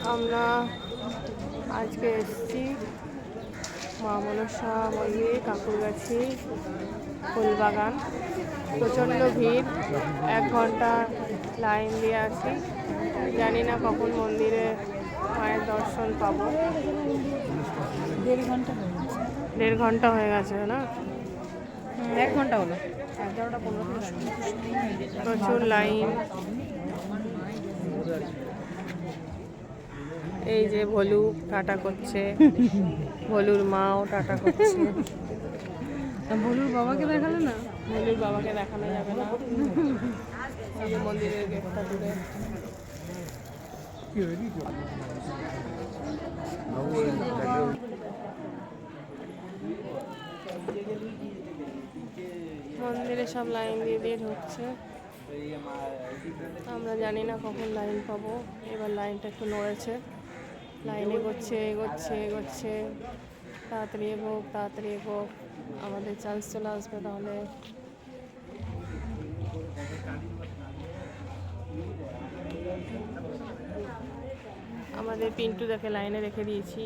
আমরা আজকে এসেছি মা মনসা মন্দির, কাকুরগাছি, ফুলবাগান। প্রচণ্ড ভিড়, 1 ঘন্টা লাইন দিয়ে আছি। জানি না কখন মন্দিরে মায়ের দর্শন পাবো। 1.5 ঘন্টা হয়ে গেছে না? 1 ঘন্টা হলো, 11:15 প্রচুর লাইন। এই যে ভলু টাটা করছে, ভলুর মাও টাটা করছে। ভলুর বাবাকে দেখালো না? ভলুর বাবাকে দেখানো যাবে না। এই যে মন্দিরের গেটটা দূরে। মন্দিরে সব লাইন দিয়ে দিয়ে ঢুকছে। আমরা জানি না কখন লাইন পাবো। এবার লাইনটা একটু নড়েছে, লাইন এগোচ্ছে এগোচ্ছে এগোচ্ছে। তাড়াতাড়ি এগোক, তাড়াতাড়ি এগোক, আমাদের চান্স চলে আসবে তাহলে। আমাদের পিন্টু দেখে লাইনে রেখে দিয়েছি।